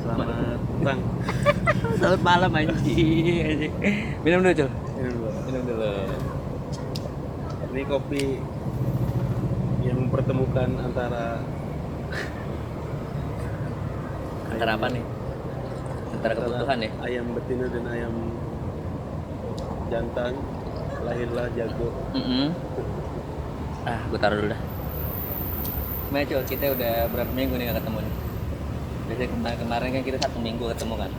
Selamat bang. Selamat malam anjing. Minum dulu, Cul. Minum dulu. Ini kopi yang mempertemukan antara Antara apa nih? Antara kebutuhan ya? ayam betina dan ayam jantan. Lahirlah jago. Gue taruh dulu dah. Gimana, Cul? Kita udah berapa minggu nih gak ketemu nih? Biasanya kemarin kan kita 1 minggu ketemu kan?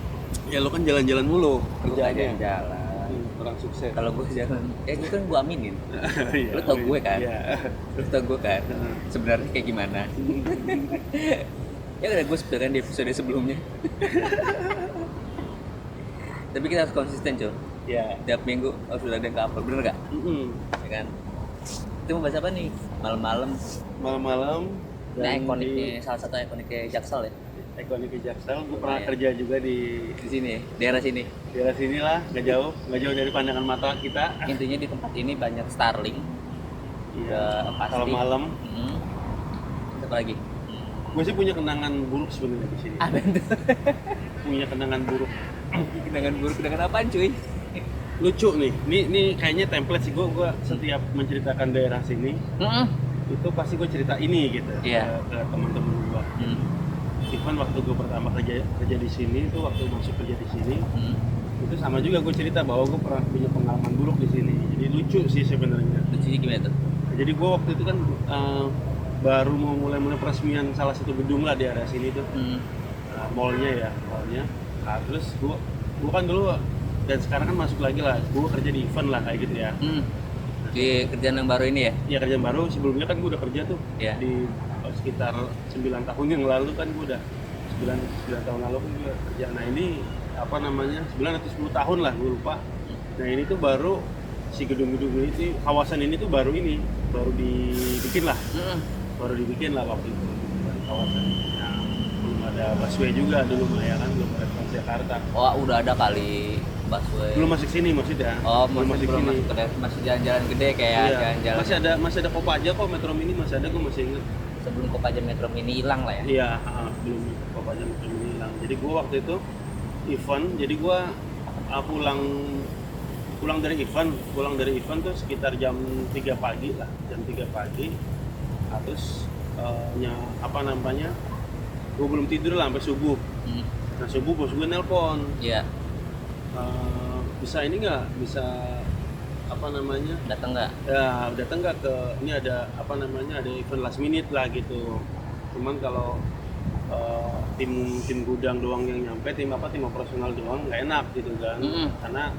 Ya lo kan jalan-jalan mulu kerjanya. Jalan. Orang sukses. Kalau gue jalan, gue kan gue aminin. Iya, Lu tau gue kan? Iya. Lu tau gue kan? Sebenarnya kayak gimana? Ya udah gue sebutkan di episode sebelumnya. Tapi kita harus konsisten, Cul. Ya. Tiap minggu harus udah ada yang ke-upload, bener gak? Ya kan? Itu mau bahas apa nih? Malam-malam. Malam-malam. Ini ikoniknya, salah satu ikoniknya Jaksel ya? Ikonik Jaksel. Gue pernah Lumayan. kerja juga di Sini, daerah sini. daerah sini lah, nggak jauh dari pandangan mata kita. Intinya di tempat ini banyak Starling. Iya. Pasti. Kalau malam, Apa lagi? gue sih punya kenangan buruk sebenarnya di sini. Ada tuh. Punya kenangan buruk. Kenangan buruk, kenangan apaan cuy? Lucu nih. Ini kayaknya template sih gue setiap menceritakan daerah sini itu pasti gue cerita ini gitu Iya. ke teman-teman gue. Even waktu gue pertama kerja di sini itu waktu masuk kerja di sini itu sama juga gue cerita bahwa gue pernah punya pengalaman buruk di sini. Jadi lucu sih sebenarnya. Lucunya gimana tuh? Jadi gue waktu itu kan baru mau mulai peresmian salah satu gedung lah di area sini tuh, mallnya. Nah, terus gue kan dulu dan sekarang kan masuk lagi lah, gue kerja di event lah kayak gitu ya. Di kerjaan yang baru ini ya? Ya kerjaan baru, sebelumnya kan gue udah kerja tuh di sekitar 9 tahun yang lalu kan gue udah 9 tahun lalu kan gue kerja. Nah ini apa namanya 9 atau 10 tahun lah gue lupa. Nah ini tuh baru si gedung-gedung ini, kawasan ini tuh baru dibikin lah. Baru dibikin lah waktu itu dari kawasan ini. Nah, belum ada busway juga dulu mah ya kan, belum ada Transjakarta. Oh udah ada kali busway. Belum masuk sini maksudnya. Oh belum masuk sini. Masih jalan-jalan gede kayak Iya. jalan-jalan. Masih ada Kopaja kok, Metro Mini masih ada, gue masih inget. Sebelum Kopaja Metro Mini hilang lah ya. Iya, belum Kopaja Metro Mini hilang. Jadi gue waktu itu event, jadi gue pulang dari event tuh sekitar jam 3 pagi lah, Nah, terus gue belum tidur lah sampai subuh. Nah subuh bos gue nelpon. Iya. Bisa Datang nggak? Ya datang nggak ke ini ada event last minute lah gitu. Cuman kalau tim gudang doang yang nyampe, tim operasional doang nggak enak gitu kan. Karena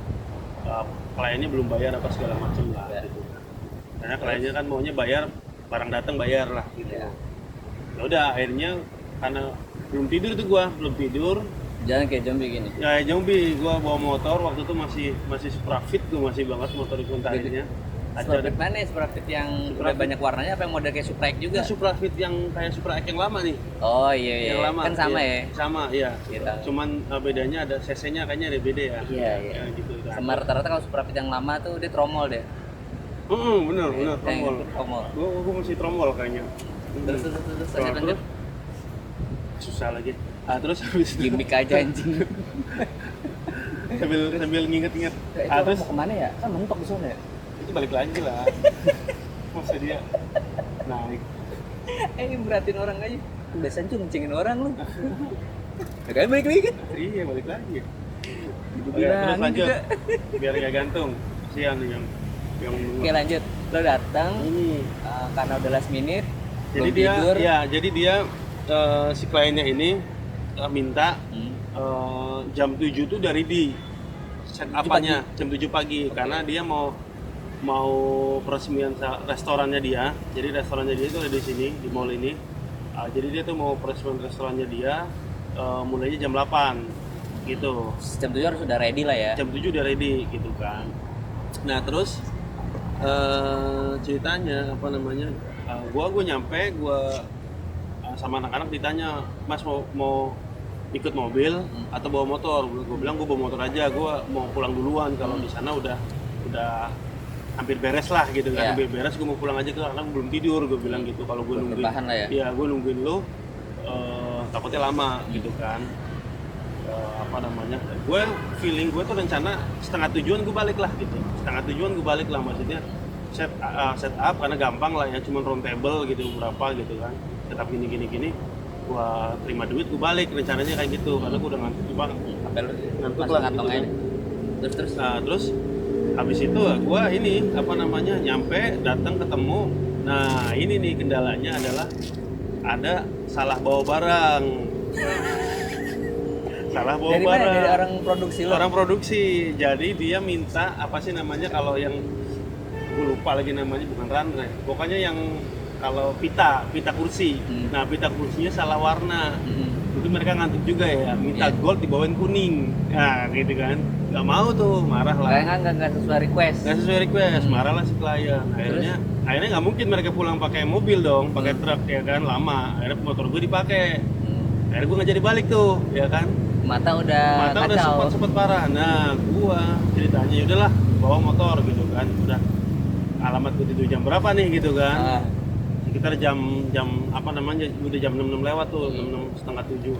kliennya belum bayar apa segala macam lah gitu. Karena kliennya kan maunya bayar, barang datang bayar lah gitu. Ya udah akhirnya karena belum tidur Jalan kayak zombie gini. ya zombie. Gua bawa motor waktu itu masih Suprafit, gue masih banget motor itu akhirnya. Suprafit mana ya? Suprafit yang udah banyak warnanya apa yang model kayak Supra X juga? Ya, Suprafit yang kayak Supra X yang lama nih. Oh iya. Yang lama Kan sama ya. ya? Sama iya. Gitu. Cuman bedanya ada cc-nya kayaknya ada beda ya. Iya. Ya, gitu. Sama rata-rata kalau Suprafit yang lama tuh dia tromol deh. Bener Tromol. Gua masih tromol kayaknya. Terus lanjut. Susah lagi. Terus habis itu Gimik aja anjing. sambil nginget-nginget. Terus mau kemana ya? Kan mentok di sana ya? Itu balik lagi lah. Masa dia naik. Ini beratin orang aja. Biasanya tuh ngencengin orang lu. Ya kan balik lagi kan? Iya balik lagi. Terus lanjut. Biar nggak gantung. Sian yang Oke lanjut. Lo datang karena udah last minute. Jadi dia tidur. Ya, jadi dia si kliennya ini minta jam 7 tuh dari di set apanya jam 7 pagi. Okay. Karena dia mau peresmian restorannya dia. Jadi restorannya dia itu ada di sini di mall ini. Jadi dia tuh mau peresmian restorannya dia mulainya jam 8 gitu. Jam 7 harus udah ready lah ya. Jam 7 udah ready gitu kan. Nah, terus ceritanya gue nyampe sama anak-anak ditanya, Mas mau ikut mobil atau bawa motor? Gue bilang gue bawa motor aja, gue mau pulang duluan, kalau di sana udah hampir beres lah gitu kan. Hampir beres, gue mau pulang aja karena belum tidur, gue bilang gitu. Kalau gue nungguin, ya? Iya gue nungguin lo takutnya lama gitu kan. apa namanya, gue feeling gue tuh rencana setengah tujuan gue balik lah gitu, setengah tujuan gue balik lah, maksudnya set up karena gampang lah ya, cuma round table gitu berapa gitu kan, tetap gini gue terima duit gue balik, rencananya kayak gitu karena gue udah ngantuk bang, ngantuk lah gitu kan. Terus habis itu gue ini apa namanya nyampe datang ketemu, nah ini nih kendalanya adalah ada salah bawa barang. Salah bawa dari barang. Mana? Dari orang produksi lo? Orang produksi. Jadi dia minta apa sih namanya kalau yang gue lupa lagi namanya, bukan runner. Pokoknya yang kalau pita kursi. Nah, pita kursinya salah warna. Itu mereka ngantuk juga ya, minta gold dibawain kuning. Nah, gitu kan. Gak mau tuh, marah lah. Enggak sesuai request. Gak sesuai request, marah lah si klien. Akhirnya nggak mungkin mereka pulang pakai mobil dong, pakai truk ya kan, lama. Akhirnya motor gue dipakai. Akhirnya gue nggak jadi balik tuh, ya kan. Mata udah Sempet parah. Nah, gua ceritanya udahlah bawa motor gitu kan. Udah alamat gua itu jam berapa nih gitu kan. Sekitar jam apa namanya, udah jam 6 lewat tuh, 6 setengah 7.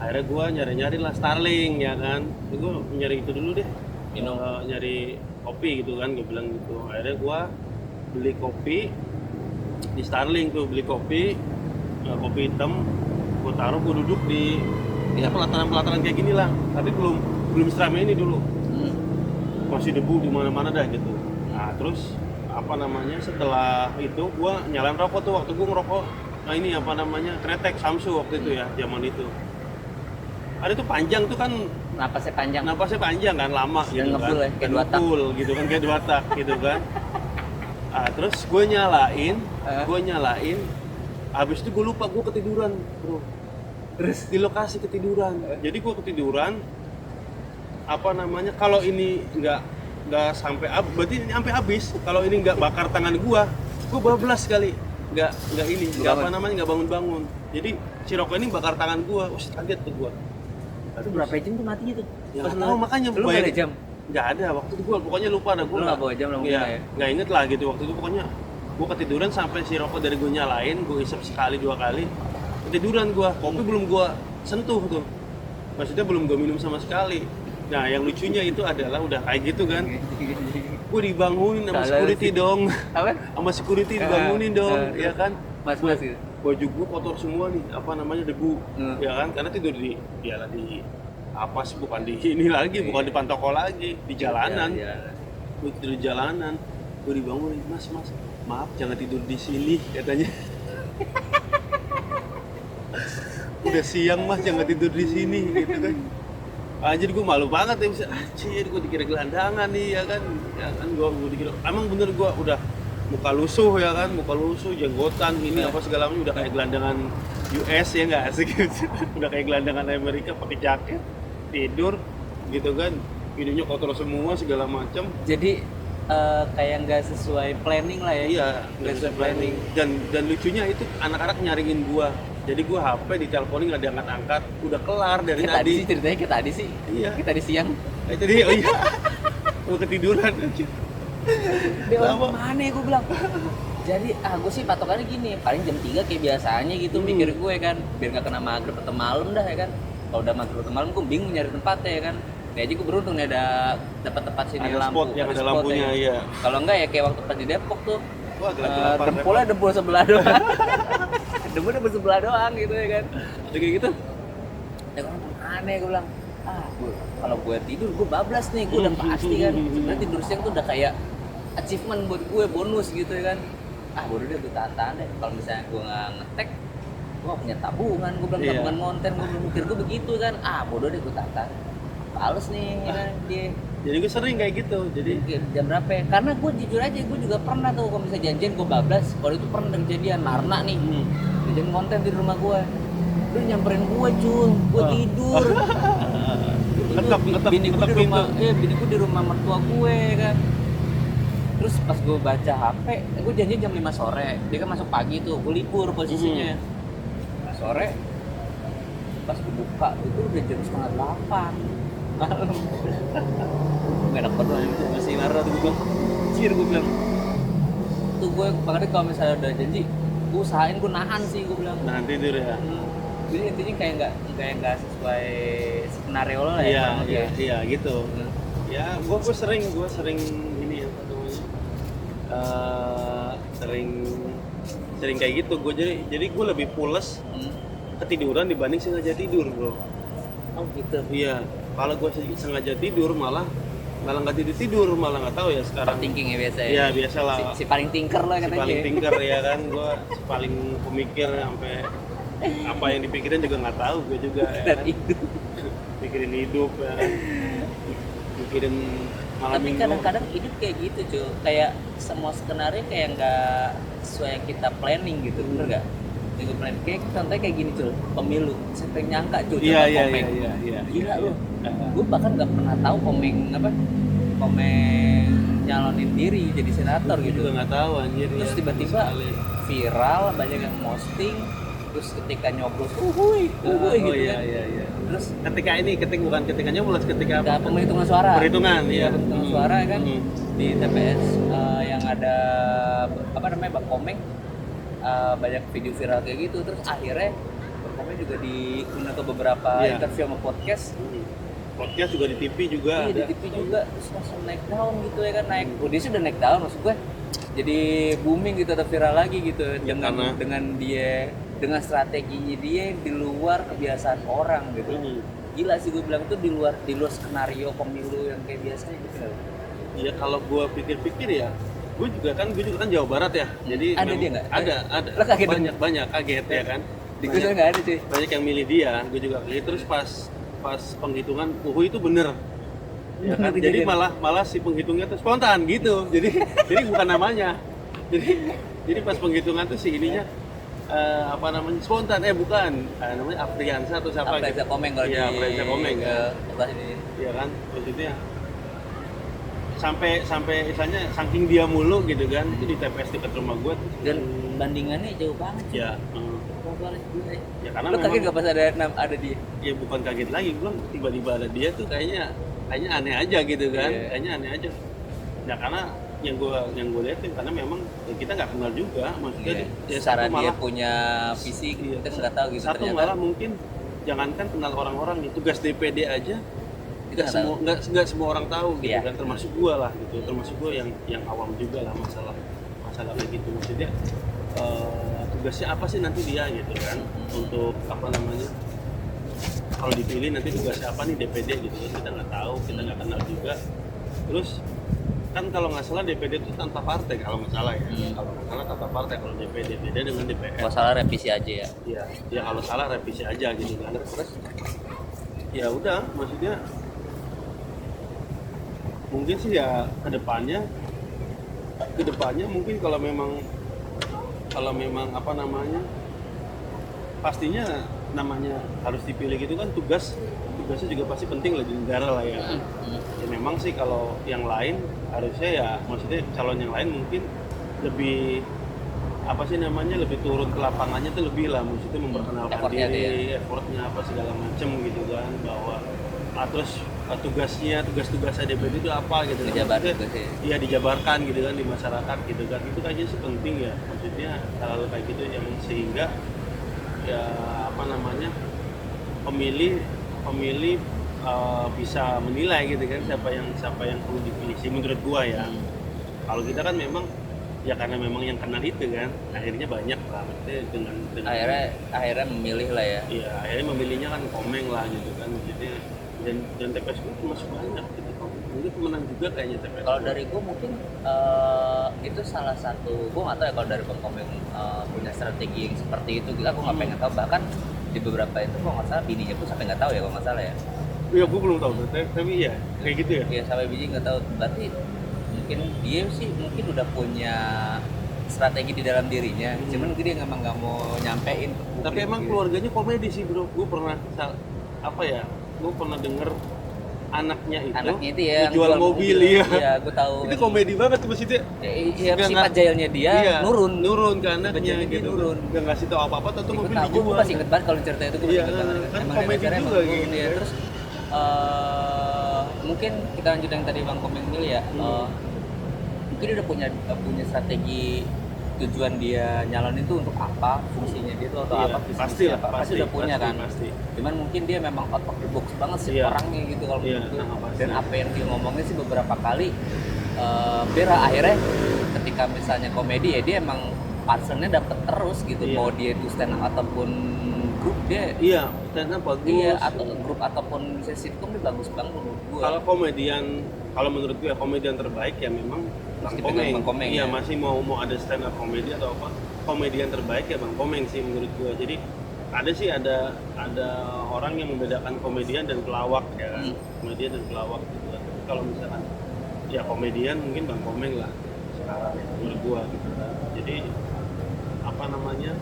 Akhirnya gua nyari lah Starling ya kan. Gua nyari itu dulu deh. Minum. Nyari kopi gitu kan, gua bilang gitu. Akhirnya gua beli kopi di Starling tuh, beli kopi hitam. Gua taruh, gua duduk di pelataran kayak gini lah, tapi belum seramai ini dulu, masih debu di mana-mana dah gitu. Nah terus apa namanya, setelah itu gua nyalain rokok tuh, waktu gua ngerokok nah ini apa namanya kretek Samsu waktu itu ya, zaman itu ada tuh panjang tuh kan, napasnya panjang kan, lama gitu kan, kayak dua tak gitu kan, kayak dua tak gitu kan. Terus gue nyalain, habis itu gue lupa, gue ketiduran bro. Terus di lokasi ketiduran. Jadi gua ketiduran apa namanya, kalau ini nggak sampai berarti ini sampai habis. Kalau ini nggak bakar tangan gua bablas sekali. Nggak bangun-bangun. Jadi si rokok ini bakar tangan gua. Kaget tuh gua. Itu berapa jam tuh mati gitu? Ya nggak tahu, makanya lu nggak ada jam? Nggak ada waktu itu, gua pokoknya lupa dah. Gua nggak bawa jam lah ya? Nggak inget lah gitu waktu itu, pokoknya gua ketiduran sampai si rokok dari gua nyalain, gua isep sekali 2 kali. Ketiduran gua, kopi belum gua sentuh tuh, maksudnya belum gua minum sama sekali. Nah yang lucunya itu adalah udah kayak gitu kan, gua dibangunin sama security dong. Apa? Sama security dibangunin dong, ya kan. Mas gitu. Baju gua kotor semua nih, apa namanya, debu, ya kan, karena tidur di apa sih, bukan di ini lagi, bukan di pantoko lagi, di jalanan. Gua tidur di jalanan, gua dibangunin, mas, maaf jangan tidur di sini katanya. Udah siang mas, jangan tidur di sini gitu kan. Anjir gue malu banget ya, bisa anjir gue dikira gelandangan nih ya kan gue dikira, emang bener gue udah muka lusuh ya kan, jenggotan ini apa segala macam, udah kayak gelandangan US ya nggak asik gitu. Udah kayak gelandangan Amerika, pakai jaket, tidur gitu kan, videonya kotor semua segala macam. Jadi kayak nggak sesuai planning lah ya. Iya, nggak sesuai planning. Dan lucunya itu anak-anak nyariin gua. Jadi gua HP diteleponin nggak diangkat-angkat, udah kelar dari tadi. Tadi sih ceritanya kayak tadi sih. Iya. Kita di siang. Jadi iya. Gua ketiduran. Dia orang mana ya, gua bilang. Jadi gue sih patokannya gini, paling jam 3 kayak biasanya gitu, mikir gue kan, biar nggak kena maghrib atau malam dah ya kan. Kalau udah maghrib atau malam gue bingung nyari tempatnya ya kan. Ya aja gue beruntung nih ada dapat tempat sini ada lampu, yang ada lampunya ya. Iya. Kalau enggak ya kayak waktu pas di Depok tuh. Wah, dempul sebelah doang. Dempul sebelah doang gitu ya kan. Ada kayak gitu. Ya kan aneh, gue bilang. Kalau gue tidur gue bablas nih, gue udah pasti kan. Sebenarnya tidur siang tuh udah kayak achievement buat gue, bonus gitu ya kan. Bodoh deh, gue tahan deh. Kalau misalnya gue nggak ngetek, gue punya tabungan, gue bilang tabungan konten, gue mikir gue begitu kan. Bodoh deh, gue tahan. Males nih ya kan dia. Jadi gue sering kayak gitu. Jadi jam berapa ya? Karena gue jujur aja, gue juga pernah tuh kalau misalnya janjian gue bablas. Kalau itu pernah kejadian Marna nih, bikin konten di rumah gue. Lu nyamperin gue cuy, gue tidur. Bini gue di rumah mertua gue kan. Terus pas gue baca HP, gue janjian jam 5 sore. Dia kan masuk pagi tuh, gue libur posisinya. Sore, pas gue buka itu udah jam 7:30 malam. Gak enak banget itu, masih marah tuh gue bilang. Cier gue bilang. Tuh gue, makanya kalau misalnya udah janji, gue usahain gue nahan sih, gue bilang. Nahan tidur ya? Jadi intinya kayak nggak sesuai skenario lo lah ya. Iya gitu. Ya gue sering ini apa namanya sering kayak gitu. Gue jadi gue lebih pules ketiduran dibanding sengaja tidur, bro. Oh gitu. Iya, kalau gue sengaja tidur malah nggak tidur malah nggak tahu ya sekarang. Thinking ya biasa ya. Iya biasa lah. Si paling tinker lah katanya. Si paling tinker ya kan, gue si paling pemikir sampai apa yang dipikirin juga nggak tahu gue juga. Ya kan? Mikirin hidup ya kan. Mikirin malam Tapi minggu. kadang-kadang hidup kayak gitu cuy, kayak semua skenario kayak nggak sesuai yang kita planning gitu, bener nggak? Yang plan kayak contohnya kayak gini cuy, pemilu, siapa yang nyangka cuy Iya. Gila lu, gue bahkan nggak pernah tahu Komeng nyalonin diri jadi senator Gue gitu. juga nggak tahu anjir. Terus ya, tiba-tiba viral, banyak yang posting, terus ketika nyoblos, gitu kan. Iya. Terus Ketika bukan nyoblos, ketika apa? penghitungan suara. Perhitungan, iya. Penghitungan suara kan di TPS yang ada apa namanya Bang Komeng, banyak video viral kayak gitu. Terus akhirnya Bang Komeng juga diundang ke beberapa interview sama podcast. Podcast juga di TV juga. Iya, di TV juga, terus langsung naik daun gitu ya kan, dia sudah naik daun maksud gue. Jadi booming gitu atau viral lagi gitu dengan strateginya dia yang di luar kebiasaan orang gitu. Gila sih gue bilang tuh di luar skenario pemilu yang kayak biasanya gitu. Iya kalau gue pikir-pikir ya, gue juga kan Jawa Barat ya. Jadi ada dia nggak? Ada. Lo kaget banyak kaget ya kan. Di gue nggak ada cuy. Banyak yang milih dia, gue juga kaget. Terus pas penghitungan itu bener. Ya kan? Jadi malah si penghitungnya tuh spontan gitu. Jadi bukan namanya. Jadi pas penghitungan tuh si ininya apa namanya spontan bukan namanya Afriansa atau siapa Afriansa Komeng kalau iya, Afriansa Komeng ya. Ini. Iya kan maksudnya sampai misalnya saking dia mulu gitu kan di TPS dekat rumah gue dan bandingannya jauh banget sih. Ya jauh banget gue. Ya karena lo kaget gak pas ada dia? Ya bukan kaget lagi, gue tiba-tiba ada dia tuh kayaknya aneh aja gitu kan. Kayaknya aneh aja ya karena yang gue liatin karena memang kita nggak kenal juga maksudnya cara dia punya fisik kita nggak tahu gitu. Satu ternyata. Malah mungkin jangankan kenal orang-orang nih, tugas DPD aja nggak semua orang tahu gitu kan, termasuk gue lah gitu, termasuk gue yang awam juga lah masalah kayak gitu. Maksudnya tugasnya apa sih nanti dia gitu kan untuk apa namanya kalau dipilih nanti tugasnya apa nih DPD gitu kan, kita nggak tahu, kita nggak kenal juga. Terus kan kalau nggak salah DPD itu tanpa partai kalau nggak salah ya. Kalau nggak salah tanpa partai kalau DPD beda dengan DPR. Kalau salah revisi aja ya. Iya kalau salah revisi aja gitu kan. Terus ya udah maksudnya mungkin sih ya kedepannya mungkin kalau memang apa namanya pastinya namanya harus dipilih gitu kan tugasnya juga pasti penting lah di negara lah ya. Ya memang sih kalau yang lain harusnya ya maksudnya calon yang lain mungkin lebih apa sih namanya lebih turun ke lapangannya tuh lebih lah maksudnya memperkenalkan diri, effortnya apa segala macem gitu kan bahwa terus tugas DPD itu apa gitu kan. Iya dijabarkan gitu kan di masyarakat gitu kan. Itu kayaknya sih penting ya maksudnya hal kayak gitu yang sehingga ya apa namanya pemilih bisa menilai gitu kan siapa yang perlu dipilih sih menurut gua ya. Kalau kita kan memang ya karena memang yang kenal itu kan akhirnya banyak lah maksudnya dengan akhirnya memilih lah ya. Iya akhirnya memilihnya kan Komeng lah gitu kan maksudnya dan TPS itu masih banyak gitu. Mungkin menang juga kayaknya TPS. Kalau dari gue mungkin itu salah satu, gue nggak tahu ya kalau dari Bang Komeng punya strategi yang seperti itu, aku nggak pengen tahu. Bahkan di beberapa itu kok nggak salah bininya pun sampai nggak tahu ya kalau nggak salah ya. Iya gue belum tahu tapi ya kayak gitu ya. Iya sampai bini nggak tahu. Berarti mungkin dia sih udah punya strategi di dalam dirinya. Cuman dia memang nggak mau nyampein. Tapi emang keluarganya komedi sih bro. Gue pernah gue pernah denger anaknya itu ya jual mobil ya. Iya, gue tahu. Itu komedi banget tuh maksudnya. Iya, sifat jailnya dia nurun ke anaknya gitu. Enggak ngasih tahu apa-apa tuh mobil dijual. Gue masih inget banget kalau cerita itu gue masih inget banget. Kan komedi juga gitu. Ya. Terus mungkin kita lanjut yang tadi Bang Komeng dulu ya. Mungkin dia udah punya strategi tujuan dia nyalonin itu untuk apa, fungsinya dia tuh atau Iya, apa, pasti lah, pasti udah punya kan. pasti. Cuman mungkin dia memang out of the box banget sih Iya. orangnya gitu kalau Iya, menurut gue. pasti. Dan apa yang dia ngomongin sih beberapa kali Bera akhirnya ketika misalnya komedi ya dia emang punchline-nya dapet terus gitu. Iya. Mau dia itu stand up ataupun grup dia Iya, stand up bagus. iya atau grup ataupun misalnya sitcom dia bagus banget menurut gue. Kalau kalau menurut gue komedian terbaik ya memang Bang Mesti pegang Komeng. Bang Komeng, Iya, ya. masih mau ada stand up komedi atau apa, komedian terbaik ya Bang Komeng sih menurut gue. Jadi ada orang yang membedakan komedian dan pelawak ya kan. Komedian dan pelawak gitu kan. Tapi kalau misalkan ya komedian mungkin Bang Komeng lah sekarang ya, menurut gue gitu kan. Jadi apa namanya?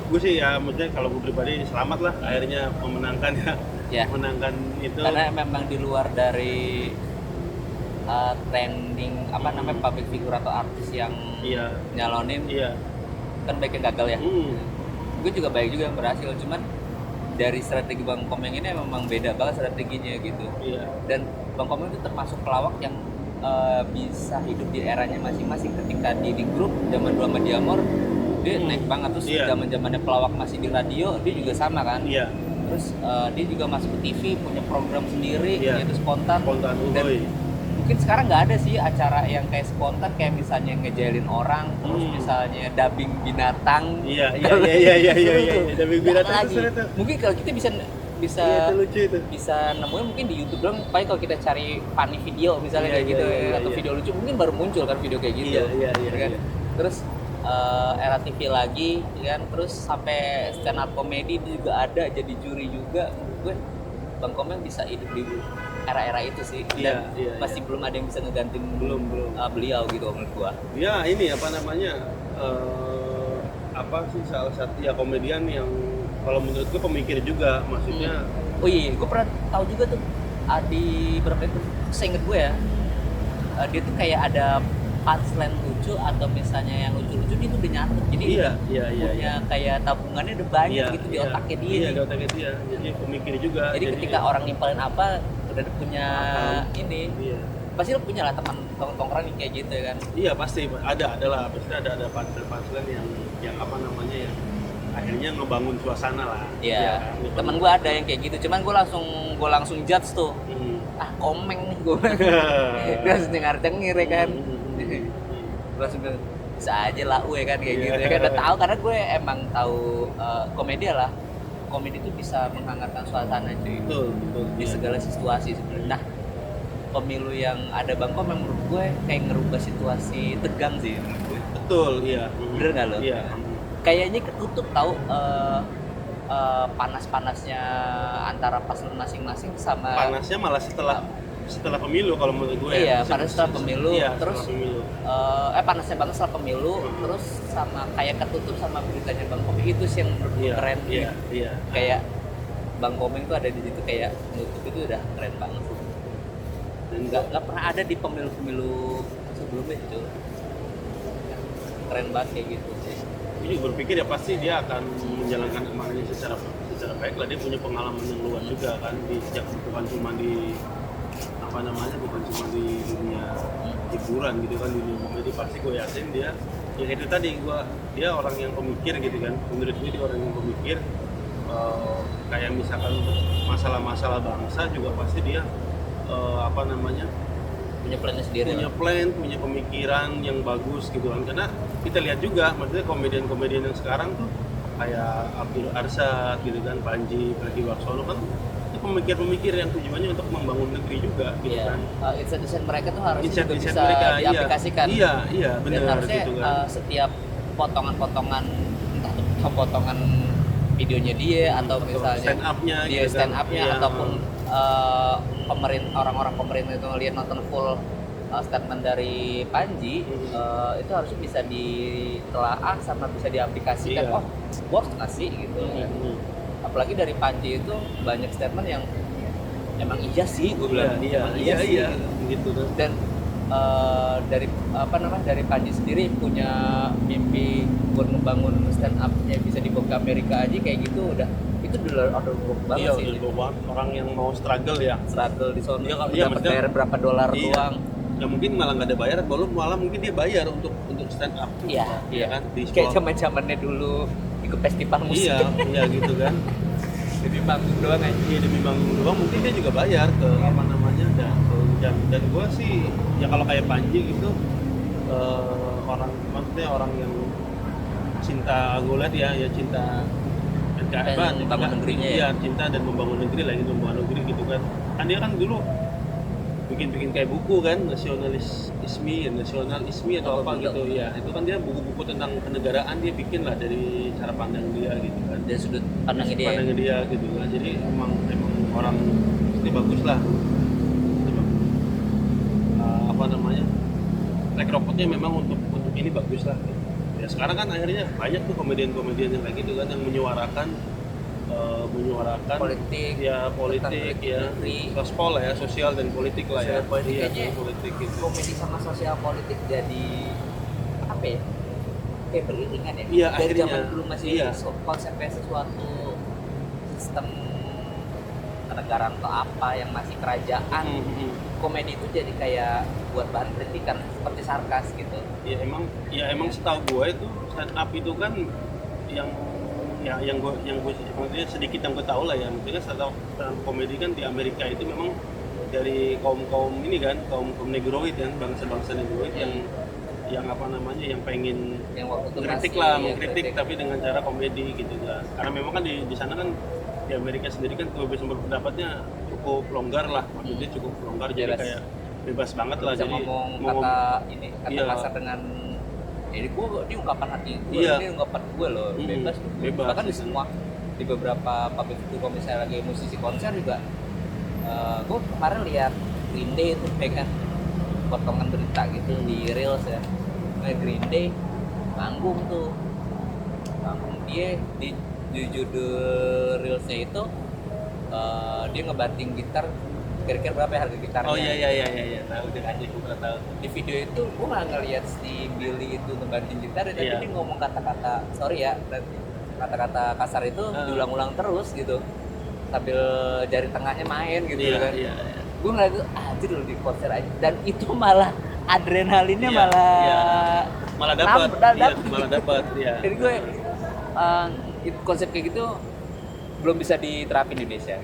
Gue sih ya maksudnya kalau gue pribadi selamat lah akhirnya memenangkan Ya. memenangkan itu. Karena memang di luar dari trending apa namanya public figure atau artis yang Iya. nyalonin Iya. kan baik yang gagal ya. Hmm. Gue juga baik juga yang berhasil, cuman dari strategi Bang Komeng ini memang beda banget strateginya gitu. Iya. Dan Bang Komeng itu termasuk pelawak yang bisa hidup di eranya masing-masing. Ketika di grup zaman dua sama Diamor dia naik banget, terus Iya. zaman-zamannya pelawak masih di radio dia juga sama kan. Iya. Terus dia juga masuk ke TV, punya program sendiri, Iya. yaitu spontan. Spontan Dan Uhoy. mungkin sekarang nggak ada sih acara yang kayak spontan, kayak misalnya ngejailin orang, terus misalnya dubbing binatang. Iya. Tapi gue Nggak datang lagi. terus itu. Mungkin kalau kita bisa Iya, itu lucu itu. bisa nemuin mungkin di YouTube doang. Paling kalau kita cari funny video misalnya Iya, kayak gitu iya, iya, atau iya. video lucu mungkin baru muncul kan video kayak gitu. Iya. kan? Terus era TV lagi kan, terus sampai stand up comedy itu juga ada, jadi juri juga. Menurut gue Bang Komeng bisa hidup di era-era itu sih. Dan Iya, masih belum ada yang bisa ngegantiin Belum. beliau gitu menurut gua. Ya ini apa namanya? Apa sih salah satu ya komedian yang kalau menurut gue pemikir juga, maksudnya Oh iya, gue pernah tahu juga tuh di berapa itu, seinget gue ya, dia tuh kayak ada punchline lucu atau misalnya yang lucu-lucu dia tuh udah nyatet, jadi Iya, punya kayak tabungannya udah banyak gitu di otaknya dia. Iya, nih. di otaknya dia. Jadi pemikir juga. Jadi ketika orang nimpalin apa udah punya Paham. ini, Iya. pasti lo punya lah teman tongkrongan yang kayak gitu ya kan. Iya pasti ada lah, pasti ada punchline yang apa namanya ya, akhirnya ngebangun suasana lah. Iya, kan? temen gue ada yang kayak gitu, cuman gue langsung judge tuh, Hmm. Komeng nih gue. Dia harus dengar-dengir ya kan. Gue langsung bilang, bisa aja lah gue kan kayak gitu ya kan. Udah tahu karena gue emang tahu komedi lah. Komedi itu bisa menghangatkan suasana cuy. Betul. Di segala situasi sebenarnya. Nah, pemilu yang ada Bang Komeng menurut gue kayak ngerubah situasi tegang sih menurut gue. Betul, iya. Bener nggak lo? Iya. Kayaknya ketutup tahu panas-panasnya antara paslon masing-masing sama Panasnya malah setelah pemilu kalau menurut gue. Iya, ya. panas setelah pemilu, Iya, terus setelah pemilu. panasnya banget setelah pemilu, terus sama kayak ketutup sama beritanya Bang Komeng itu sih yang menurut gue Iya, keren. Iya. Kayak Bang Komeng tuh ada di situ kayak nutup itu udah keren banget sih. Dan Nggak pernah ada di pemilu-pemilu sebelumnya itu. Keren banget kayak gitu sih. gue juga berpikir ya pasti dia akan menjalankan amanahnya secara baik lah. Dia punya pengalaman yang luas juga kan di sejak bukan cuma di dunia hiburan gitu kan, di dunia komedi. Pasti gue yakin dia ya itu tadi dia orang yang pemikir gitu kan. Menurut gue dia orang yang pemikir. Kayak misalkan masalah-masalah bangsa juga pasti dia Punya plannya sendiri. punya plan, punya pemikiran yang bagus gitu kan. Karena kita lihat juga maksudnya komedian-komedian yang sekarang tuh kayak Abdul Arsad gitu kan, Panji Pragiwaksono kan itu pemikir-pemikir yang tujuannya untuk membangun negeri juga gitu Iya. kan. Insight mereka tuh harusnya juga Insight bisa mereka, diaplikasikan. Iya, Dan benar harusnya gitu kan. setiap potongan-potongan entah itu potongan videonya dia atau misalnya stand up-nya dia gitu kan. stand up-nya Iya. ataupun orang-orang pemerintah itu ngeliat nonton full statement dari Panji, itu harusnya bisa ditelaah sama bisa diaplikasikan. Iya. Oh, gua harus ngasih gitu. Apalagi dari Panji itu banyak statement yang emang iya sih, gue bilang. Emang Iya, gitu kan. Dan dari Panji sendiri punya mimpi buat ngebangun stand up-nya bisa dibawa ke Amerika aja kayak gitu, udah itu udah order book banget Iya, sih. udah banget orang yang mau struggle ya. Struggle di sana, Iya, dapat maksudnya- bayar berapa dolar Iya. doang. ya mungkin malah nggak ada bayar, kalau malah mungkin dia bayar untuk stand up tuh. Iya, Ya kan di kayak sekolah. zamannya dulu ikut festival musik. Iya gitu kan. Jadi panggung doang aja. Iya, demi bangun doang mungkin dia juga bayar ke apa namanya, dan gue sih ya kalau kayak Panji gitu, maksudnya orang yang cinta, gue lihat ya cinta NKRI, Dan membangun negerinya ya. Iya, cinta dan membangun negeri lagi, membangun negeri gitu kan dia kan dulu bikin kayak buku kan, nasional ismi atau apa betul. gitu ya, itu kan dia buku-buku tentang kenegaraan dia bikin lah dari cara pandang dia gitu kan, Dari sudut pandangnya dia. gitu kan, jadi emang orang ini bagus lah. Apa namanya, track recordnya memang untuk ini bagus lah gitu. Ya sekarang kan akhirnya banyak tuh komedian-komedian yang kayak gitu kan, yang menyuarakan Politik, ya politik ya, negeri. sospol ya, sosial dan politik lah ya, Sosial politik iya, aja. politik gitu. Komedi sama sosial politik jadi apa ya? Kayak beriringan ya. Iya, Dari akhirnya. zaman dulu masih Iya. konsepnya sesuatu sistem kenegaraan atau apa yang masih kerajaan. Komedi itu jadi kayak buat bahan kritikan seperti sarkas gitu. Ya emang setahu gue itu stand up itu kan yang gue maksudnya sedikit yang gue tahu lah ya, mungkin stand up komedi kan di Amerika itu memang dari kaum ini kan, kaum negroid kan, bangsa negroid yang apa namanya, yang pengen Yang waktu itu mengkritik masih lah, ya, mengkritik kritik. tapi dengan cara komedi gitu kan, karena memang kan di sana kan, di Amerika sendiri kan kebebasan berpendapatnya cukup longgar lah, maksudnya cukup longgar, jadi Bebas. kayak bebas banget lah, Bisa jadi ngomong mau kata iya. kasar dengan ini ini ungkapan hati gue, Iya. ini ungkapan gue loh, bebas. Bebas. Bahkan di semua, di beberapa public figure, kalau misalnya lagi musisi konser juga, gue kemarin lihat Green Day itu ya kan, potongan berita gitu di Reels ya, Green Day manggung dia di judul Reelsnya itu, dia ngebanting gitar, kira-kira berapa ya harga gitarnya. Oh iya, tahu deh, aja gue pernah tahu. Di video itu gue nggak ngeliat si Billy itu ngebanting gitar, tapi Iya. dia ngomong kata-kata, sorry ya, berarti kata-kata kasar itu diulang-ulang terus gitu, sambil jari tengahnya main gitu Iya, kan. iya. Gue ngeliat itu, anjir loh, di konser aja, dan itu malah adrenalinnya Iya, malah dapat, malah dapat ya. Jadi gue konsep kayak gitu belum bisa diterapin di Indonesia.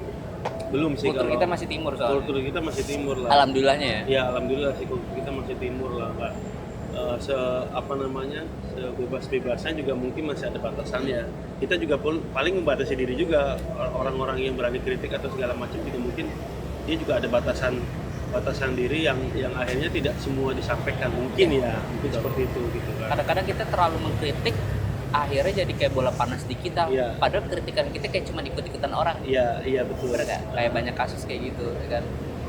Belum sih, Kultur kalau kita masih timur soalnya. kultur kita masih timur lah. Alhamdulillahnya ya. Ya alhamdulillah sih, kultur kita masih timur lah, Pak. Sebebas-bebasnya juga mungkin masih ada batasannya. Kita juga paling membatasi diri juga, orang-orang yang berani kritik atau segala macam juga mungkin dia juga ada batasan diri yang akhirnya tidak semua disampaikan, mungkin ya, mungkin seperti itu gitu kan. Kadang-kadang kita terlalu mengkritik, akhirnya jadi kayak bola panas di kita. Iya. Padahal kritikan kita kayak cuma ikut-ikutan orang. Iya betul. Bener nggak? Kayak banyak kasus kayak gitu ya kan.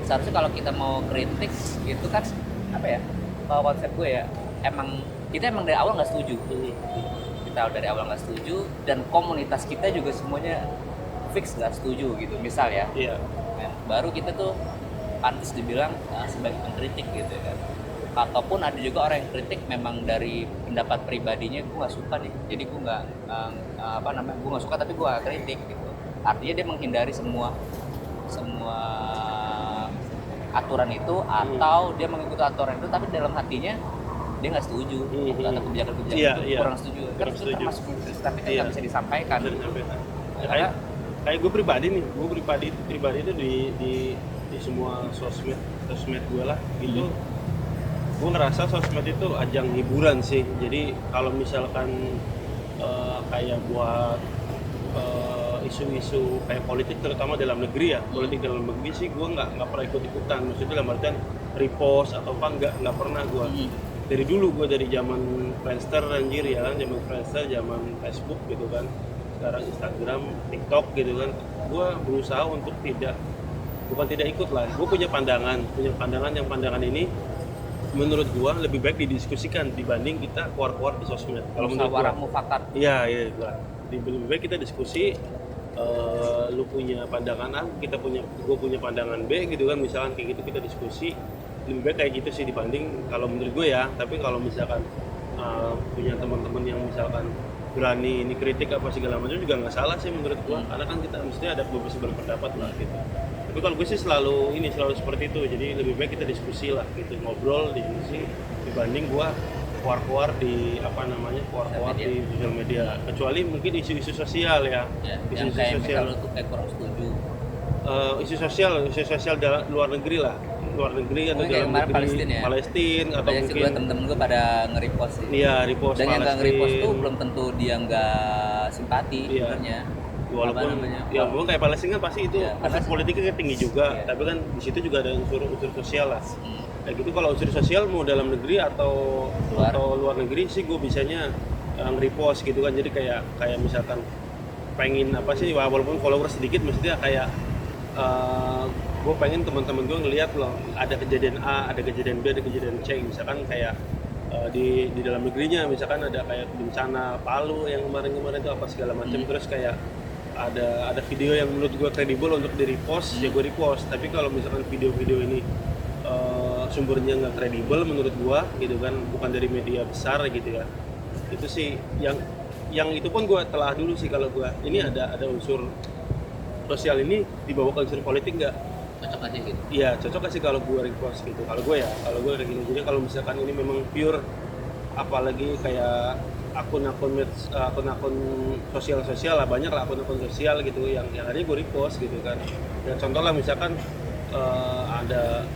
Seharusnya kalau kita mau kritik itu kan apa ya? Kalau konsep gue ya, kita emang dari awal nggak setuju. Kita dari awal nggak setuju, dan komunitas kita juga semuanya fix nggak setuju gitu. Misal ya, Iya. baru kita tuh pantas dibilang sebagai pengkritik gitu kan. Ataupun ada juga orang yang kritik memang dari pendapat pribadinya, gue nggak suka nih, jadi gue nggak gue nggak suka tapi gue nggak kritik gitu. Artinya dia menghindari semua aturan itu, atau dia mengikuti aturan itu tapi dalam hatinya dia nggak setuju atau kebijakan-kebijakan itu kurang setuju. Kan itu termasuk kritik, tapi kan nggak bisa disampaikan. Ya, kayak gue pribadi itu di semua sosmed gue lah gitu. Gue ngerasa sosmed itu ajang hiburan sih. Jadi kalau misalkan kayak buat isu-isu kayak politik, terutama dalam negeri ya, politik dalam negeri sih gue nggak pernah ikut-ikutan. Maksudnya dalam artian repost atau apa, nggak pernah gue. Dari dulu gue, dari zaman Friendster anjir ya kan, zaman Friendster, zaman Facebook gitu kan, sekarang Instagram, TikTok gitu kan, gue berusaha untuk bukan tidak ikut lah. Gue punya pandangan yang pandangan ini menurut gua lebih baik didiskusikan dibanding kita keluar di sosmed. Kalau menurut gua, mufakat. iya gua. Lebih baik kita diskusi, lu punya pandangan A, gua punya pandangan B gitu kan, misalkan kayak gitu kita diskusi. Lebih baik kayak gitu sih dibanding, kalau menurut gua ya. Tapi kalau misalkan punya teman-teman yang misalkan berani ini kritik apa segala macam juga nggak salah sih menurut gua, karena kan kita mestinya ada kebebasan berpendapat lah gitu. Tapi kalau gue sih selalu seperti itu, jadi lebih baik kita diskusi lah gitu, ngobrol diskusi dibanding gua keluar di keluar di sosial media, kecuali mungkin isu-isu sosial ya, yang isu-isu kayak sosial. misalnya lu tuh kayak kurang setuju. Isu sosial luar negeri lah, luar negeri atau Mungkin kayak dalam kemarin negeri, Palestina ya? Palestina atau Banyak sih mungkin gue temen-temen gue pada nge-repost sih. iya repost Dan yang nggak nge-repost tuh Palestina. belum tentu dia nggak simpati Iya. sebenarnya. Walaupun Apa namanya? ya walaupun kayak Palestina kan pasti itu Iya, unsur karena- politiknya kan tinggi juga, Iya. tapi kan di situ juga ada unsur sosial lah. Hmm. Kayak gitu kalau unsur sosial mau dalam negeri atau Luar. luar negeri sih gue bisanya nge-repost gitu kan. Jadi kayak misalkan pengen apa sih, walaupun follower sedikit maksudnya kayak gue pengen teman-teman gue ngelihat loh ada kejadian A, ada kejadian B, ada kejadian C, misalkan kayak di dalam negerinya misalkan ada kayak bencana Palu yang kemarin itu apa segala macam, terus kayak ada video yang menurut gue kredibel untuk di repost, ya gue repost. Tapi kalau misalkan video-video ini sumbernya nggak kredibel menurut gue gitu kan, bukan dari media besar gitu ya, itu sih yang itu pun gue telah dulu sih kalau gue ini ada unsur sosial ini dibawa ke unsur politik nggak. Cocok aja gitu. Iya, cocok gak sih kalau gue repost gitu. Kalau gue kayak gini. Jadi kalau misalkan ini memang pure, apalagi kayak akun-akun sosial lah, banyak lah akun-akun sosial gitu yang ada gue repost gitu kan. Ya contoh lah misalkan ada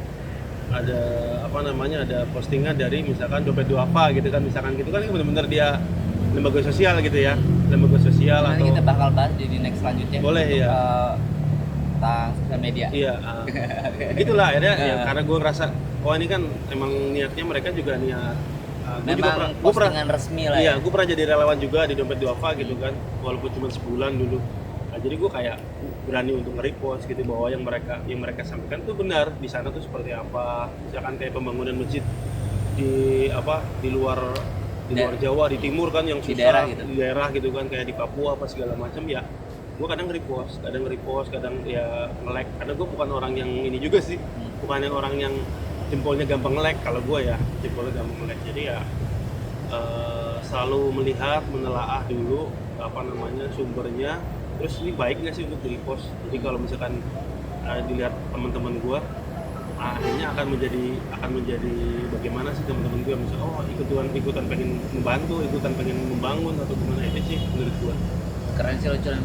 ada postingan dari misalkan Dompet Duafa gitu kan, misalkan gitu kan benar-benar dia lembaga sosial gitu ya, lembaga sosial. Nanti atau kita bakal bahas di next selanjutnya. Boleh, untuk, ya. Tentang sosial media. Iya, gitulah akhirnya ya, karena gue ngerasa ini kan emang niatnya mereka juga niat. Gue juga Memang gue pernah postingan resmi lah iya, ya. gue pernah jadi relawan juga di Dompet Duafa gitu kan, walaupun cuma sebulan dulu. Nah, jadi gue kayak berani untuk nge-repost gitu bahwa yang mereka sampaikan tuh benar, di sana tuh seperti apa. Misalkan kayak pembangunan masjid di luar Jawa, di timur kan yang susah, di daerah gitu kan, kayak di Papua apa segala macam ya. Gue kadang nge-repost, kadang ya nge-like, karena gue bukan orang yang ini juga sih, bukan yang orang yang jempolnya gampang nge-like. Kalau gue ya jempolnya gampang nge-like, jadi ya selalu melihat, menelaah dulu sumbernya, terus ini baik nggak sih untuk di-repost. Jadi kalau misalkan dilihat teman-teman gue, akhirnya akan menjadi bagaimana sih teman-teman gue, misalnya ikutan pengen membantu, ikutan pengen membangun atau gimana, itu sih menurut gue. Keren sih lucuan.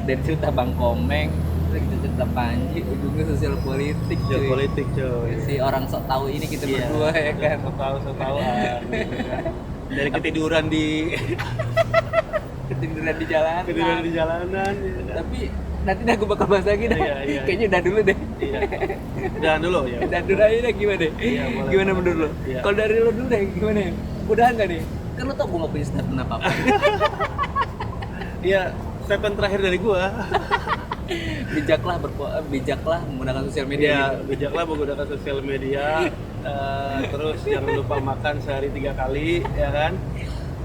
Dari cerita Bang Komeng, terus cerita Panji, ujungnya sosial politik. Sosial politik coy. Si orang sok tahu ini kita berdua ya kan. Sok tahuan. Dari ketiduran di jalanan. Tapi nanti aku bakal bahas lagi dah. Iya. Kayaknya udah dulu deh. Iya. Udahan dulu ya. Udah dulu aja deh, gimana deh? Iya, boleh. Gimana menurut lo? Iya. Kalau dari lo dulu deh, gimana? Udahan gak nih? Kan lo tau gue gak punya statement apa-apa. Iya, statement terakhir dari gua. Bijaklah menggunakan sosial media. Iya, gitu. bijaklah menggunakan sosial media. Terus jangan lupa makan sehari 3 kali, ya kan?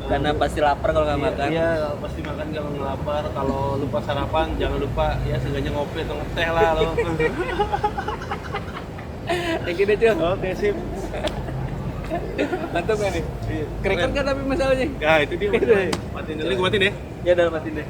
Karena pasti lapar kalau nggak makan. Iya, pasti makan kalau nggak lapar. Kalau lupa sarapan, jangan lupa ya seenggaknya ngopi atau ngeteh lah lo. Kayak gitu cuy. Oke, sip. Mantap gak nih? Iya, Keren kan tapi masalahnya? Ya, itu dia. Matiin dulu, gue matiin ya. Ya udah matiin deh.